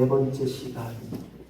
네 번째 시간,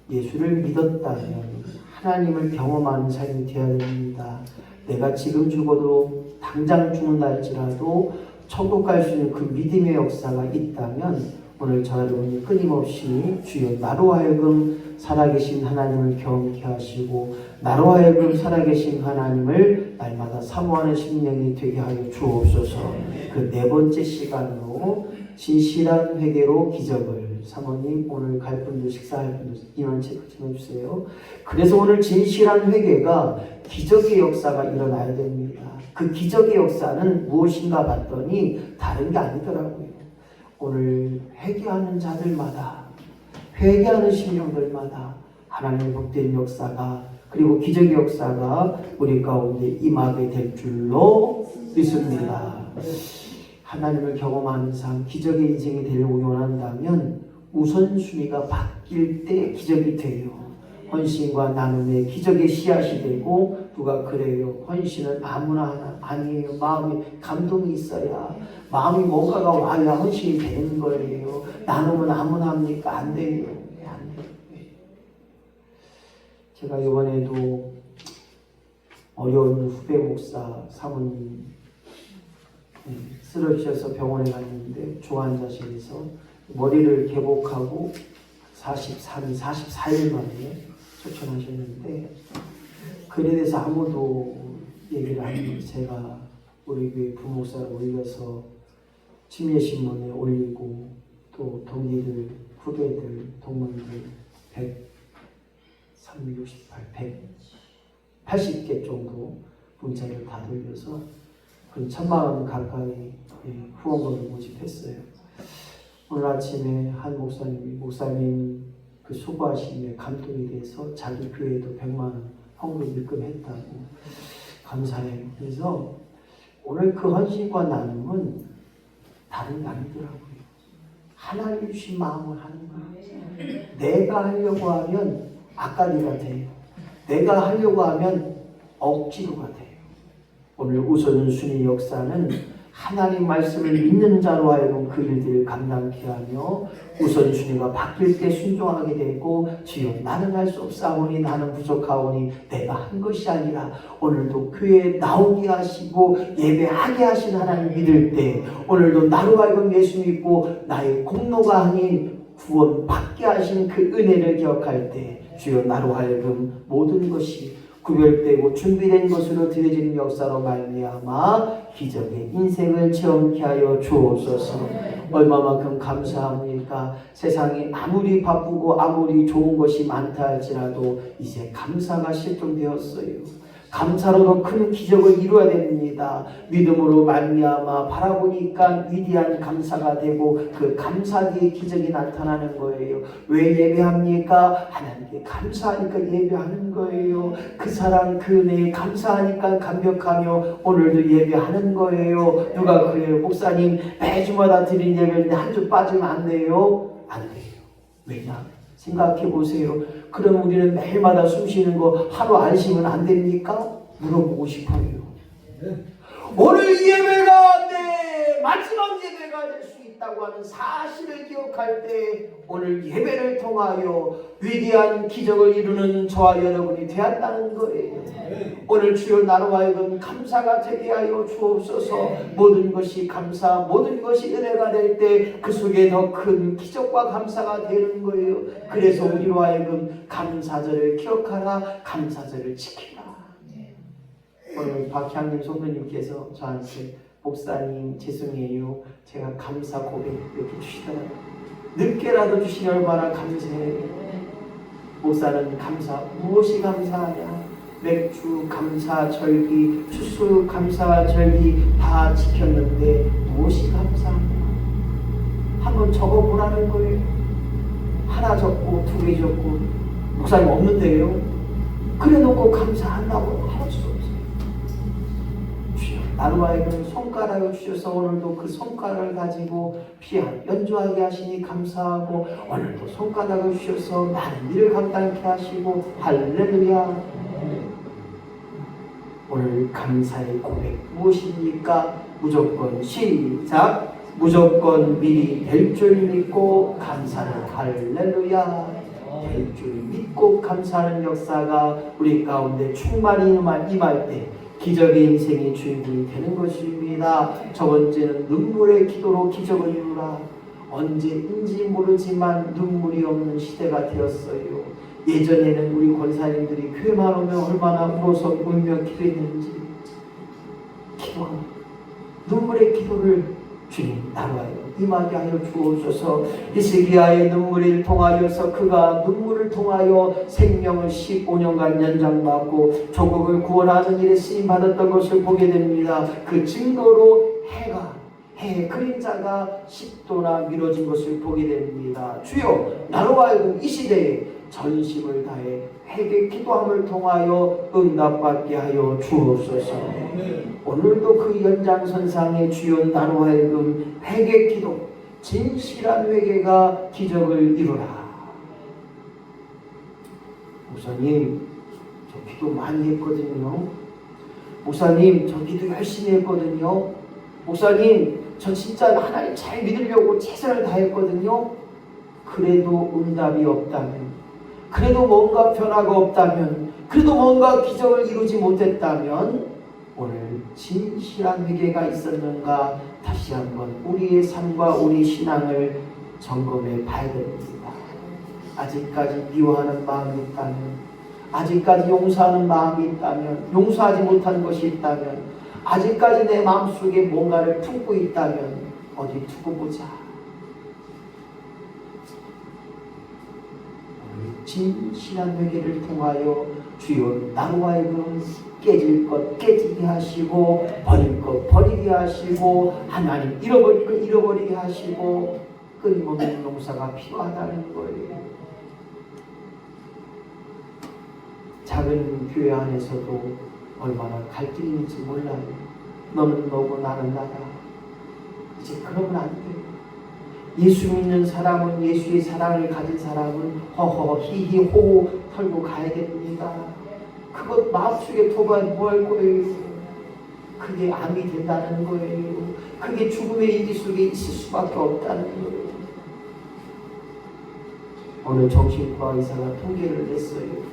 예수를 믿었다면 하나님을 경험하는 삶이 되어야 됩니다. 내가 지금 죽어도 당장 죽는다 할지라도 천국 갈 수 있는 그 믿음의 역사가 있다면 오늘 저 여러분이 끊임없이 주여 나로 하여금 살아계신 하나님을 경험케 하시고 나로 하여금 살아계신 하나님을 날마다 사모하는 심령이 되게 하여 주옵소서. 그 네 번째 시간으로 진실한 회개로 기적을, 사모님 오늘 갈 분들 식사할 분들 인원 체크 좀 해주세요. 그래서 오늘 진실한 회개가 기적의 역사가 일어나야 됩니다. 그 기적의 역사는 무엇인가 봤더니 다른 게 아니더라고요. 오늘 회개하는 자들마다, 회개하는 심령들마다 하나님의 복된 역사가, 그리고 기적의 역사가 우리 가운데 임하게 될 줄로 믿습니다. 하나님을 경험하는 삶, 기적의 인생이 되려고 원한다면 우선순위가 바뀔 때 기적이 돼요. 헌신과 나눔의 기적의 씨앗이 되고, 누가 그래요? 헌신은 아무나 하나 아니에요. 마음에 감동이 있어야, 마음이 뭔가가 와야 헌신이 되는 거예요. 나눔은 아무나 합니까? 안 돼요. 안 돼요. 제가 이번에도 어려운 후배 목사 사모님 쓰러지셔서 병원에 갔는데 중환자실에서 머리를 개복하고 44일 만에 초천하셨는데, 그에 대해서 아무도 얘기를 안 해요. 제가 우리 교회 부목사를 올려서 침례신문에 올리고, 또 동기들, 후배들, 동문들 180개 정도 문자를 다 돌려서 그 1000만 원 가까이 후원금을 모집했어요. 오늘 아침에 한 목사님 그 수고하심에 감동이 돼서 자기 교회에도 100만 원 헌금 입금했다고. 감사해요. 그래서 오늘 그 헌신과 나눔은 다른 게 아니더라고요. 하나님 주신 마음을 하는 거예요. 내가 하려고 하면 악가리가 돼요. 내가 하려고 하면 억지로가 돼요. 오늘 우선순위 역사는 하나님 말씀을 믿는 자로 하여금 그 일들을 감당케 하며, 우선순위가 바뀔 때 순종하게 되고, 주여 나는 할 수 없사오니 나는 부족하오니 내가 한 것이 아니라, 오늘도 교회에 나오게 하시고 예배하게 하신 하나님 믿을 때, 오늘도 나로 하여금 예수 믿고 나의 공로가 아닌 구원 받게 하신 그 은혜를 기억할 때, 주여 나로 하여금 모든 것이 구별되고 준비된 것으로 드려지는 역사로 말미암아 기적의 인생을 체험케 하여 주옵소서. 얼마만큼 감사합니까? 세상이 아무리 바쁘고 아무리 좋은 것이 많다 할지라도 이제 감사가 실종되었어요. 감사로도 큰 기적을 이루어야 됩니다. 믿음으로 말미암아 바라보니까 위대한 감사가 되고, 그 감사 뒤에 기적이 나타나는 거예요. 왜 예배합니까? 하나님께 감사하니까 예배하는 거예요. 그 사랑 그 은혜에 감사하니까 감격하며 오늘도 예배하는 거예요. 누가 그래요? 목사님 매주마다 드린 예배인데 한 주 빠지면 안 돼요? 안 돼요. 왜냐? 생각해 보세요. 그럼 우리는 매일마다 숨 쉬는 거 하루 안 쉬면 안 됩니까? 물어보고 싶어요. 오늘 예배가 내 마지막 예배가 될 수 있다고 하는 사실을 기억할 때, 오늘 예배를 통하여 위대한 기적을 이루는 저와 여러분이 되었다는 거예요. 오늘 주여 나로 하여금 감사가 되게 하여 주옵소서. 모든 것이 감사, 모든 것이 은혜가 될 때 그 속에 더 큰 기적과 감사가 되는 거예요. 그래서 우리로 하여금 감사절을 기억하라, 감사절을 지키라. 오늘 박향님 성도님께서 저한테 목사님 죄송해요, 제가 감사 고백 이렇게 주시더라고요. 늦게라도 주시니 얼마나 감사해요. 목사는 감사, 무엇이 감사하냐? 맥주 감사 절기, 추수 감사 절기 다 지켰는데 무엇이 감사하냐? 한번 적어보라는 거예요. 하나 적고 2개 적고, 목사님 없는데요? 그래놓고 감사한다고 할 수 없어요. 나로 하여금 손가락을 주셔서 오늘도 그 손가락을 가지고 피아노 연주하게 하시니 감사하고, 오늘도 손가락을 주셔서 많은 일을 감당케 하시고 할렐루야. 오늘 감사의 고백 무엇입니까? 무조건 시작. 무조건 미리 될 줄 믿고 감사는 할렐루야. 될 줄 믿고 감사하는 역사가 우리 가운데 충만히 임할 때 기적의 인생의 주인공이 되는 것입니다. 첫 번째는 눈물의 기도로 기적을 이루라. 언제인지 모르지만 눈물이 없는 시대가 되었어요. 예전에는 우리 권사님들이 교회만 오면 얼마나 울어서 울며 기도했는지, 눈물의 기도를 주님 나와요. 임하게 하여 주옵소서. 히스기야의 눈물을 통하여서 그가 눈물을 통하여 생명을 15년간 연장받고 조국을 구원하는 일에 쓰임받았던 것을 보게 됩니다. 그 증거로 해의 그림자가 10도나 미뤄진 것을 보게 됩니다. 주여 나로 하여금 이 시대에 전심을 다해 회개 기도함을 통하여 응답받게 하여 주옵소서. 오늘도 그 연장선상의 주여 나로 하여금 회개 기도, 진실한 회개가 기적을 이루라. 목사님 저 기도 많이 했거든요. 목사님 저 기도 열심히 했거든요. 목사님 저 진짜 하나님 잘 믿으려고 최선을 다했거든요. 그래도 응답이 없다면, 그래도 뭔가 변화가 없다면, 그래도 뭔가 기적을 이루지 못했다면 오늘 진실한 회개가 있었는가 다시 한번 우리의 삶과 우리 신앙을 점검해 봐야 됩니다. 아직까지 미워하는 마음이 있다면, 아직까지 용서하는 마음이 있다면, 용서하지 못한 것이 있다면, 아직까지 내 마음속에 뭔가를 품고 있다면 어디 두고 보자. 진실한 회개를 통하여 주여 나로 하여금 깨질 것 깨지게 하시고 버릴 것 버리게 하시고 하나님 잃어버릴 것 잃어버리게 하시고 끊임없는 용서가 필요하다는 거예요. 작은 교회 안에서도 얼마나 갈등이 있는지 몰라요. 너는 너고 나는 나다. 이제 그러면 안 돼요. 예수 믿는 사람은, 예수의 사랑을 가진 사람은 허허 히히 호호 털고 가야 됩니다. 그것 마음속에 도발 뭐할 거예요. 그게 암이 된다는 거예요. 그게 죽음의 이기 속에 있을 수밖에 없다는 거예요. 오늘 정신과 의사가 통계를 냈어요.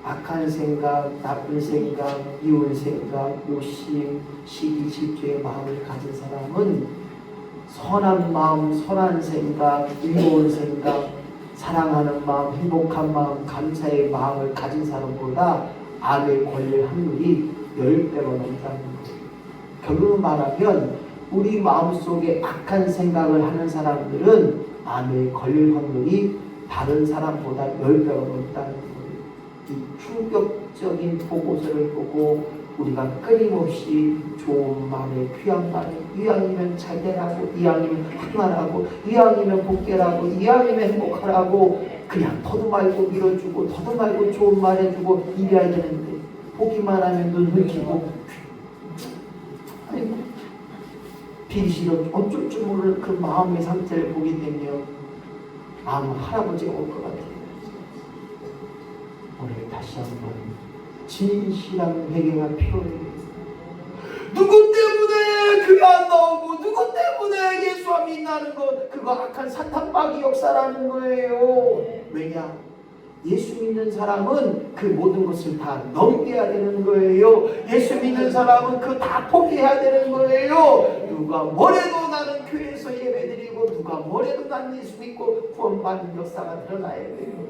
악한 생각, 나쁜 생각, 미운 생각, 욕심, 시기, 질투의 마음을 가진 사람은 선한 마음, 선한 생각, 의로운 생각, 사랑하는 마음, 행복한 마음, 감사의 마음을 가진 사람보다 암에 걸릴 확률이 10배가 넘다는 거예요. 결론을 말하면 우리 마음속에 악한 생각을 하는 사람들은 암에 걸릴 확률이 다른 사람보다 10배가 넘다는 거예요. 이 충격적인 보고서를 보고 우리가 끊임없이 좋은 말에 귀한 말에 이왕이면 잘되라고, 이왕이면 항하라고, 이왕이면 복되라고, 이왕이면 행복하라고 그냥 더도 말고 밀어주고 더도 말고 좋은 말 해주고 이래야 되는데 보기만 하면 눈 흘리고 아이고 비리시로 어쩔 줄 모를 그 마음의 상태를 보게 되면 아무 할아버지가 올 것 같아요. 오늘 다시 한번 진실한 회개가 필요해요. 누구 때문에 그게 안 나오고 누구 때문에 예수 안 믿나는 것, 그거 악한 사탄마귀 역사라는 거예요. 왜냐? 예수 믿는 사람은 그 모든 것을 다 넘겨야 되는 거예요. 예수 믿는 사람은 그 다 포기해야 되는 거예요. 누가 뭐래도 나는 교회에서 예배드리고 누가 뭐래도 난 예수 믿고 구원받는 역사가 드러나야 돼요.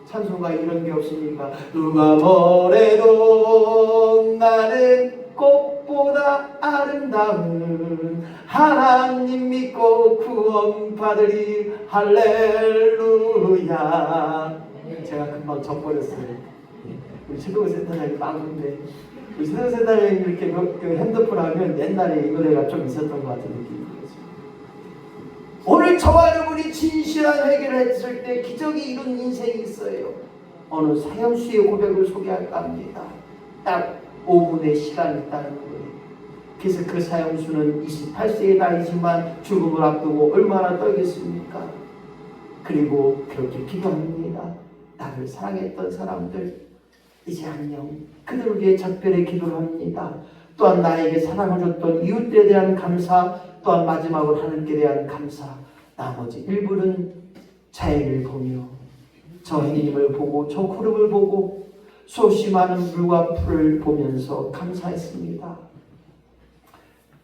찬송가 이런 게 없으니까 누가 뭐래도 나는 꽃보다 아름다운 하나님 믿고 구원받으리 할렐루야. 제가 금방 져버렸어요. 우리 최동호 센터장이 빵인데 우리 최동호 센터장이 이렇게 그 핸드폰 하면 옛날에 이 노래가 좀 있었던 것 같은 느낌이 들어요. 오늘 저와 여러분이 진실한 회개를 했을 때 기적이 이룬 인생이 있어요. 어느 사형수의 고백을 소개할까 합니다. 딱 5분의 시간이 있다는 거예요. 그래서 그 사형수는 28세의 나이지만 죽음을 앞두고 얼마나 떨겠습니까? 그리고 그렇게 기도합니다. 나를 사랑했던 사람들 이제 안녕. 그들을 위해 작별의 기도를 합니다. 또한 나에게 사랑을 줬던 이웃들에 대한 감사, 또한 마지막으로 하나님께 대한 감사, 나머지 일부는 자연을 보며 저 해님을 보고 저 구름을 보고 수없이 많은 물과 풀을 보면서 감사했습니다.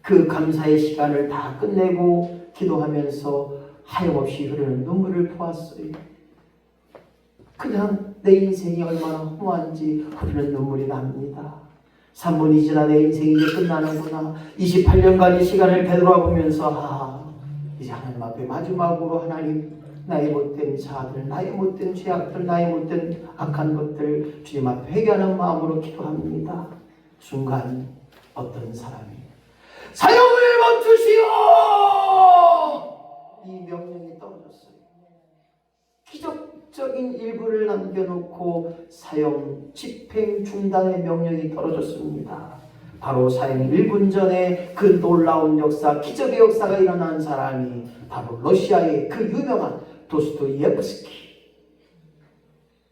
그 감사의 시간을 다 끝내고 기도하면서 하염없이 흐르는 눈물을 보았어요. 그냥 내 인생이 얼마나 허무한지 흐르는 눈물이 납니다. 3분이 지나 내 인생이 이제 끝나는구나. 28년간의 시간을 되돌아보면서 이제 하나님 앞에 마지막으로 하나님, 나의 못된 자아들, 나의 못된 죄악들, 나의 못된 악한 것들 주님 앞에 회개하는 마음으로 기도합니다. 순간 어떤 사람이 사형을 멈추시오! 이 명령이 떨어졌어요. 기적적인 일부를 남겨놓고 사형 집행 중단의 명령이 떨어졌습니다. 바로 사형 1분 전에 그 놀라운 역사, 기적의 역사가 일어난 사람이 바로 러시아의 그 유명한 도스토옙스키.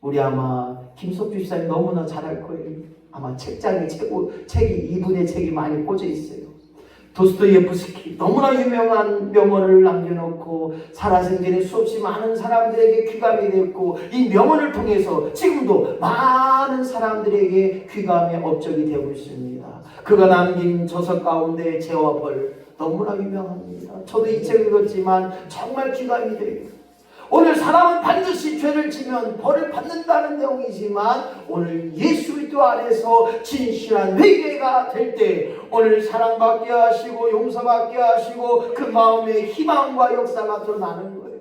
우리 아마 김석주 집사님 너무나 잘 알 거예요. 아마 책장에 책이 이분의 책이 많이 꽂혀 있어요. 도스토옙스키 너무나 유명한 명언을 남겨놓고 살아생전에 수없이 많은 사람들에게 귀감이 됐고, 이 명언을 통해서 지금도 많은 사람들에게 귀감의 업적이 되고 있습니다. 그가 남긴 저서 가운데 죄와 벌 너무나 유명합니다. 저도 이 책을 읽었지만 정말 귀감이 돼요. 오늘 사람은 반드시 죄를 지면 벌을 받는다는 내용이지만, 오늘 예수 그리스도 안에서 진실한 회개가 될 때 오늘 사랑받게 하시고 용서받게 하시고 그 마음의 희망과 역사가 드러나는 거예요.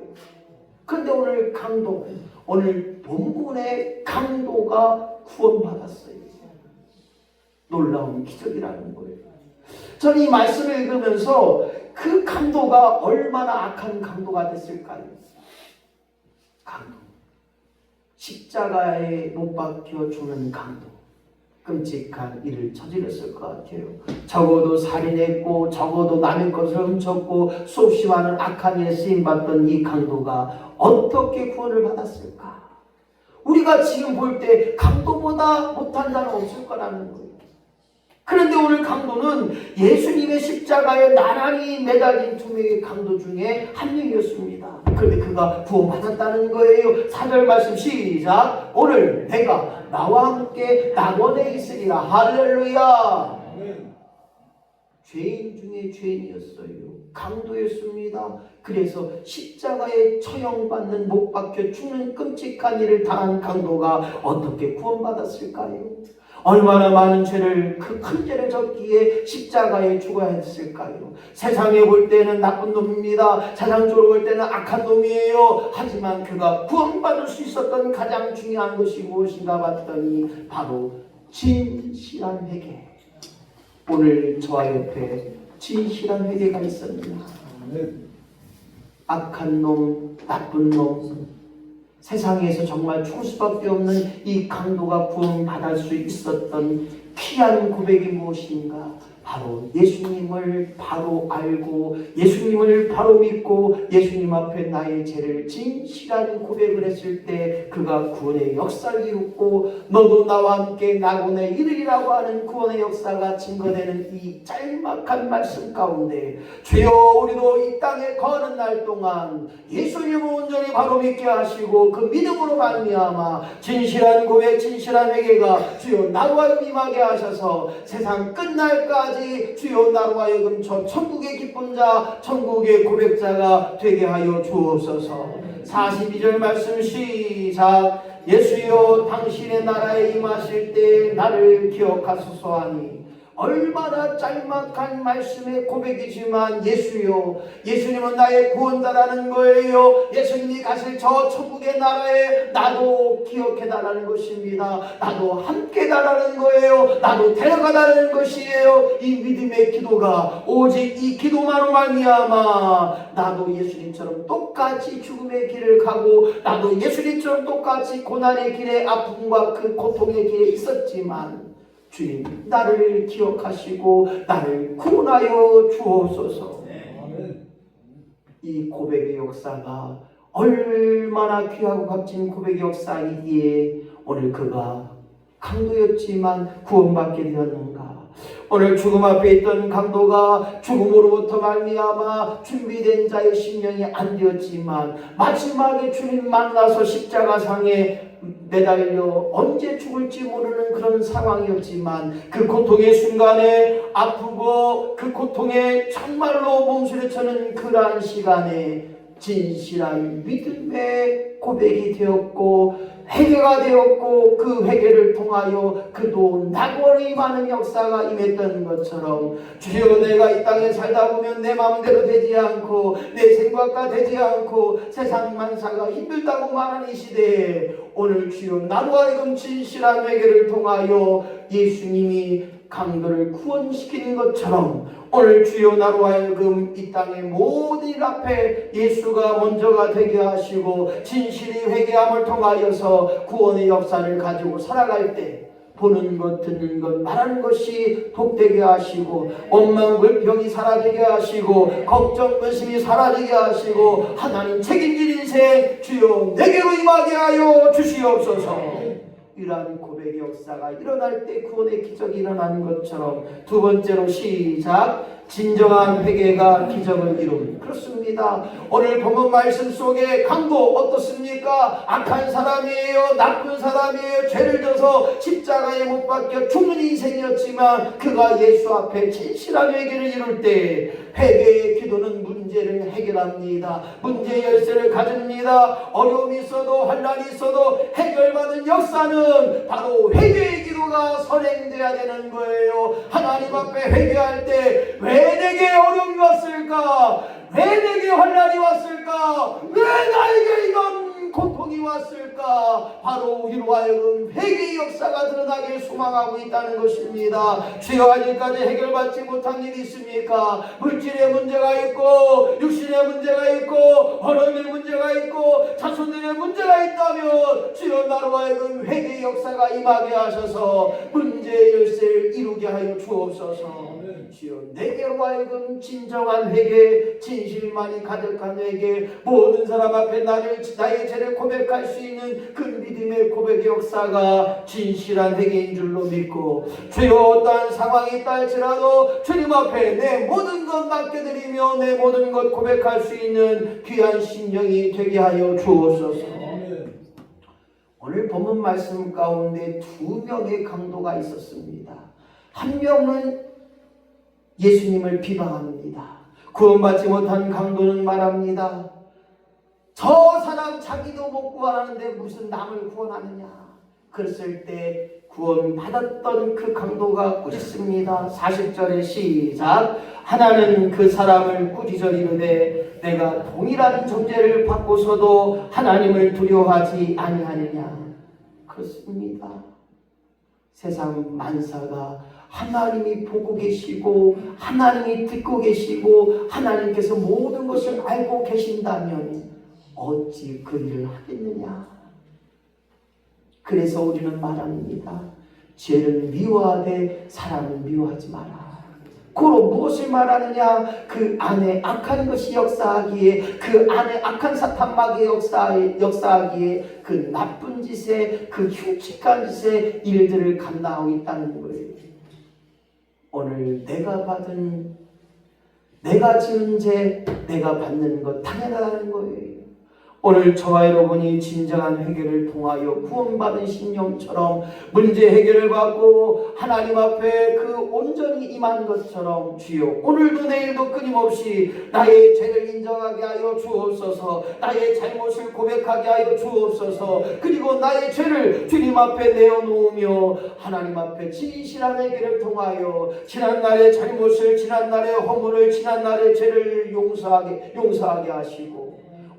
그런데 오늘 강도, 오늘 본문의 강도가 구원받았어요. 놀라운 기적이라는 거예요. 저는 이 말씀을 읽으면서 그 강도가 얼마나 악한 강도가 됐을까요? 강도, 십자가에 못 박혀 죽는 강도, 끔찍한 일을 저질렀을 것 같아요. 적어도 살인했고, 적어도 남의 것을 훔쳤고, 수없이 많은 악한 일에 쓰임받던 이 강도가 어떻게 구원을 받았을까? 우리가 지금 볼 때 강도보다 못한 자는 없을 거라는 거예요. 그런데 오늘 강도는 예수님의 십자가에 나란히 매달린 두 명의 강도 중에 한 명이었습니다. 그런데 그가 구원받았다는 거예요. 4절 말씀 시작. 오늘 내가 나와 함께 낙원에 있으리라. 할렐루야. 죄인 중에 죄인이었어요. 강도였습니다. 그래서 십자가에 처형받는, 못 박혀 죽는 끔찍한 일을 당한 강도가 어떻게 구원받았을까요? 얼마나 많은 죄를, 그 큰 죄를 졌기에 십자가에 죽어야 했을까요? 세상에 볼 때는 나쁜 놈입니다. 세상적으로 볼 때는 악한 놈이에요. 하지만 그가 구원받을 수 있었던 가장 중요한 것이 무엇인가 봤더니 바로 진실한 회개. 오늘 저와 옆에 진실한 회개가 있습니다. 악한 놈, 나쁜 놈, 세상에서 정말 죽을 수밖에 없는 이 강도가 구원받을 수 있었던 귀한 고백이 무엇인가? 바로 예수님을 바로 알고, 예수님을 바로 믿고, 예수님 앞에 나의 죄를 진실한 고백을 했을 때 그가 구원의 역사를 이루고, 너도 나와 함께 낙원에 이르리라고 하는 구원의 역사가 증거되는 이 짤막한 말씀 가운데, 주여 우리도 이 땅에 거하는 날 동안 예수님을 온전히 바로 믿게 하시고 그 믿음으로 말미암아 진실한 고백, 진실한 회개가 주여 나로 하여금 임하게 하셔서 세상 끝날까지 주여 나로 하여금 저 천국의 기쁜 자, 천국의 고백자가 되게 하여 주옵소서. 42절 말씀 시작. 예수여 당신의 나라에 임하실 때 나를 기억하소서 하니, 얼마나 짤막한 말씀의 고백이지만 예수요, 예수님은 나의 구원자라는 거예요. 예수님이 가실 저 천국의 나라에 나도 기억해달라는 것입니다. 나도 함께다라는 거예요. 나도 데려가달라는 것이에요. 이 믿음의 기도가 오직 이 기도만으로 말미암아 나도 예수님처럼 똑같이 죽음의 길을 가고, 나도 예수님처럼 똑같이 고난의 길에, 아픔과 그 고통의 길에 있었지만 주님 나를 기억하시고 나를 구원하여 주옵소서. 이 고백의 역사가 얼마나 귀하고 값진 고백의 역사이기에 오늘 그가 강도였지만 구원받게 되었는가? 오늘 죽음 앞에 있던 강도가 죽음으로부터 말미암아 준비된 자의 심령이 안 되었지만 마지막에 주님 만나서 십자가상에 매달려 언제 죽을지 모르는 그런 상황이었지만 그 고통의 순간에 아프고 그 고통에 정말로 몸부림치는 그러한 시간에 진실한 믿음의 고백이 되었고 회개가 되었고 그 회개를 통하여 그도 낙원이 많은 역사가 임했던 것처럼 주여 내가 이 땅에 살다 보면 내 마음대로 되지 않고 내 생각과 되지 않고 세상 만사가 힘들다고 말하는 이 시대에 오늘 주여 나로 하여금 진실한 회개를 통하여 예수님이 강도를 구원시키는 것처럼 오늘 주여 나로 하여금 이 땅의 모든 일 앞에 예수가 먼저가 되게 하시고 진실이 회개함을 통하여서 구원의 역사를 가지고 살아갈 때 보는 것, 듣는 것, 말하는 것이 복되게 하시고 원망, 불평이 사라지게 하시고 걱정, 근심이 사라지게 하시고 하나님 책임질 인생 주여 내게로 임하게 하여 주시옵소서. 이러한 고백의 역사가 일어날 때 구원의 기적이 일어나는 것처럼 두 번째로 시작. 진정한 회개가 기적을 이룹니다. 그렇습니다. 오늘 본문 말씀 속에 강도 어떻습니까? 악한 사람이에요. 나쁜 사람이에요. 죄를 져서 십자가에 못 박혀 죽는 인생이었지만 그가 예수 앞에 진실한 회개를 이룰 때 회개의 기도는 문제를 해결합니다. 문제 열쇠를 가집니다. 어려움이 있어도 환난이 있어도 해결받는 역사는 바로 회개의 기도가 선행돼야 되는 거예요. 하나님 앞에 회개할 때 왜 내게 어려움이 왔을까? 왜 내게 환난이 왔을까? 왜 나에게 이런 고통이 왔을까? 바로 우리로 하여금 회개의 역사가 드러나길 소망하고 있다는 것입니다. 주여 아직까지 해결받지 못한 일이 있습니까? 물질의 문제가 있고 육신의 문제가 있고 어려움의 문제가 있고 자손들의 문제가 있다면 주여 나로 하여금 회개의 역사가 임하게 하셔서 문제의 열쇠를 이루게 하여 주옵소서. 주여 내게로 하여금 진정한 회개, 진실만이 가득한 회개, 모든 사람 앞에 나의 죄를 고백할 수 있는 그 믿음의 고백의 역사가 진실한 회개인 줄로 믿고 주여 어떠한 상황이 있다 할지라도 주님 앞에 내 모든 것 맡겨드리며 내 모든 것 고백할 수 있는 귀한 심령이 되게 하여 주옵소서. 오늘 본문 말씀 가운데 두 명의 강도가 있었습니다. 한 명은 예수님을 비방합니다. 구원받지 못한 강도는 말합니다. 저 사람 자기도 못 구원하는데 무슨 남을 구원하느냐. 그랬을 때 구원받았던 그 강도가 꾸짖습니다. 40절에 시작. 하나는 그 사람을 꾸짖어 이르되 내가 동일한 존재를 받고서도 하나님을 두려워하지 아니하느냐. 그렇습니다. 세상 만사가 하나님이 보고 계시고 하나님이 듣고 계시고 하나님께서 모든 것을 알고 계신다면 어찌 그 일을 하겠느냐. 그래서 우리는 말합니다. 죄를 미워하되 사람을 미워하지 마라. 고로 무엇을 말하느냐? 그 안에 악한 것이 역사하기에, 그 안에 악한 사탄마귀의 역사하기에 그 나쁜 짓에, 그 흉측한 짓에 일들을 감당하고 있다는 거예요. 오늘 내가 지은 죄, 내가 받는 것 당연하다는 거예요. 오늘 저와 여러분이 진정한 회개를 통하여 구원받은 심령처럼 문제 해결을 받고 하나님 앞에 그 온전히 임한 것처럼 주여 오늘도 내일도 끊임없이 나의 죄를 인정하게 하여 주옵소서. 나의 잘못을 고백하게 하여 주옵소서. 그리고 나의 죄를 주님 앞에 내어놓으며 하나님 앞에 진실한 회개를 통하여 지난날의 잘못을, 지난날의 허물을, 지난날의 죄를 용서하게 하시고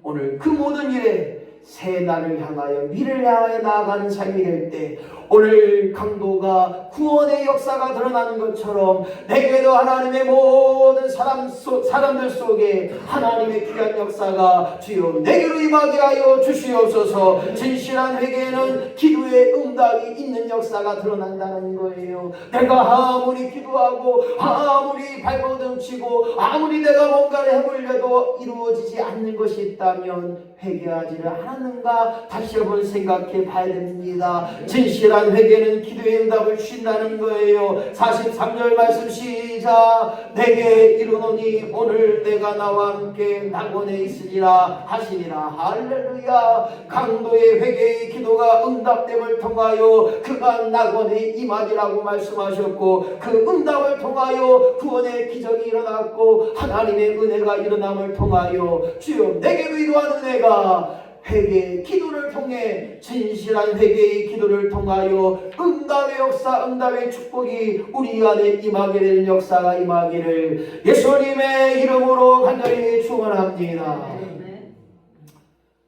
오늘 그 모든 일에 새 날을 향하여 미래를 향하여 나아가는 삶이 될 때 오늘 강도가 구원의 역사가 드러나는 것처럼 내게도 하나님의 모든 사람들 속에 하나님의 귀한 역사가 주여 내게로 임하게 하여 주시옵소서. 진실한 회개에는 기도의 응답이 있는 역사가 드러난다는 거예요. 내가 아무리 기도하고 아무리 발버둥치고 아무리 내가 뭔가를 해보려도 이루어지지 않는 것이 있다면 회개하지를 않았는가 다시 한번 생각해 봐야 됩니다. 진실한 회개는 기도의 응답을 주신다는 거예요. 43절 말씀 시작. 내게 이르노니 오늘 내가 나와 함께 낙원에 있으리라 하시니라. 할렐루야. 강도의 회개의 기도가 응답됨을 통하여 그가 낙원에 임하리라고 말씀하셨고, 그 응답을 통하여 구원의 기적이 일어났고 하나님의 은혜가 일어남을 통하여 주여 내게도 이러한 은혜가 회개의 기도를 통해, 진실한 회개의 기도를 통하여 응답의 역사, 응답의 축복이 우리 안에 임하게 되는 역사가 임하기를 예수님의 이름으로 간절히 축원합니다.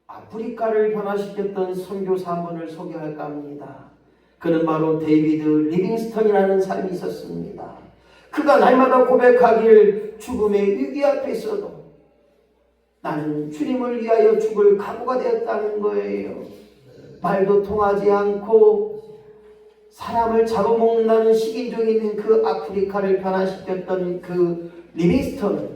아프리카를 변화시켰던 선교사 한 분을 소개할까 합니다. 그는 바로 데이비드 리빙스턴이라는 사람이 있었습니다. 그가 날마다 고백하길, 죽음의 위기 앞에 있어도 나는 주님을 위하여 죽을 각오가 되었다는 거예요. 말도 통하지 않고 사람을 잡아먹는다는 식인종이 있는 그 아프리카를 변화시켰던 그 리빙스턴은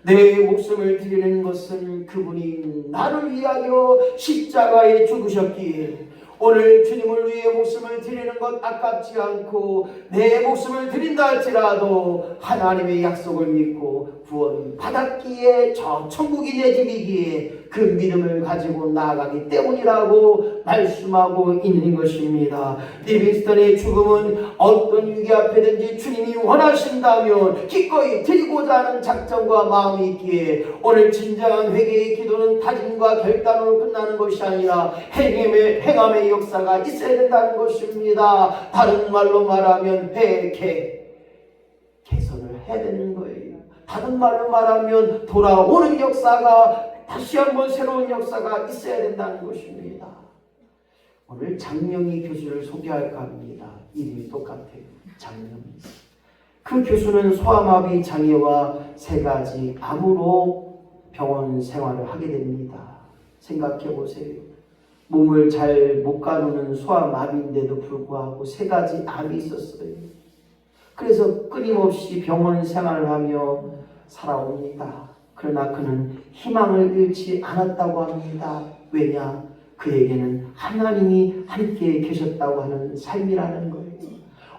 내 목숨을 드리는 것은 그분이 나를 위하여 십자가에 죽으셨기에 오늘 주님을 위해 목숨을 드리는 것 아깝지 않고 내 목숨을 드린다 할지라도 하나님의 약속을 믿고 구원 받았기에 저 천국이 내 집이기에 그 믿음을 가지고 나아가기 때문이라고 말씀하고 있는 것입니다. 리빙스턴의 죽음은 어떤 위기 앞에든지 주님이 원하신다면 기꺼이 드리고자 하는 작정과 마음이 있기에 오늘 진정한 회개의 기도는 다짐과 결단으로 끝나는 것이 아니라 행함의 역사가 있어야 된다는 것입니다. 다른 말로 말하면 개선을 해야 되는 거예요. 다른 말로 말하면 돌아오는 역사가, 다시 한번 새로운 역사가 있어야 된다는 것입니다. 오늘 장명희 교수를 소개할까 합니다. 이름이 똑같아요. 장명희. 그 교수는 소아마비 장애와 3가지 암으로 병원 생활을 하게 됩니다. 생각해 보세요. 몸을 잘 못 가누는 소아마비인데도 불구하고 3가지 암이 있었어요. 그래서 끊임없이 병원 생활을 하며 살아옵니다. 그러나 그는 희망을 잃지 않았다고 합니다. 왜냐? 그에게는 하나님이 함께 계셨다고 하는 삶이라는 거예요.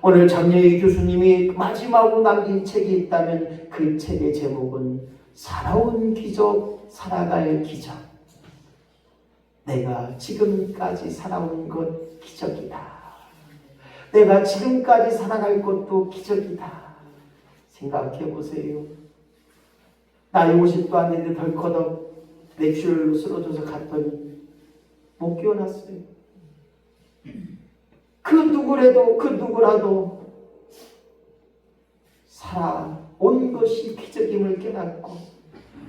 오늘 장명희 교수님이 마지막으로 남긴 책이 있다면 그 책의 제목은 살아온 기적, 살아갈 기적. 내가 지금까지 살아온 것 기적이다. 내가 지금까지 살아갈 것도 기적이다. 생각해 보세요. 나이 50도 안 됐는데 덜커덕 뇌출혈로 쓰러져서 갔더니 못 깨어났어요. 그 누구라도 살아온 것이 기적임을 깨닫고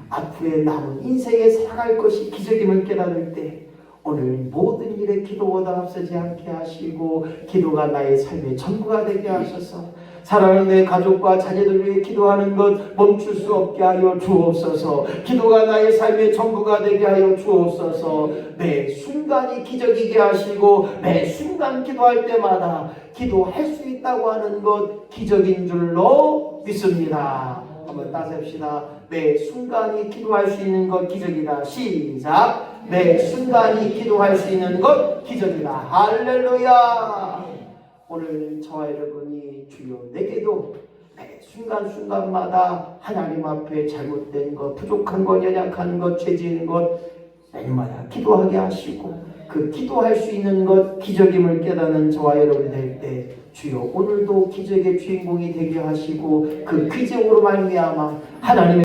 앞으로의 남은 인생에 살아갈 것이 기적임을 깨달을 때 오늘 모든 일에 기도보다 앞서지 않게 하시고 기도가 나의 삶의 전부가 되게 하셔서 사랑하는 내 가족과 자녀들 위해 기도하는 것 멈출 수 없게 하여 주옵소서. 기도가 나의 삶의 전부가 되게 하여 주옵소서. 매 순간이 기적이게 하시고 매 순간 기도할 때마다 기도할 수 있다고 하는 것 기적인 줄로 믿습니다. 한번 따서 합시다. 매 순간이 기도할 수 있는 것 기적이다. 시작. 매 순간이 기도할 수 있는 것 기적이다. 할렐루야. 오늘 저와 여러분이 주여 내게도 매 순간순간마다 하나님 앞에 잘못된 것, 부족한 것, 연약한 것, 죄 지은 것 매일마다 기도하게 하시고 그 기도할 수 있는 것 기적임을 깨닫는 저와 여러분 될 때 주여 오늘도 기적의 주인공이 되게 하시고 그 기적으로 말미암아 하나님의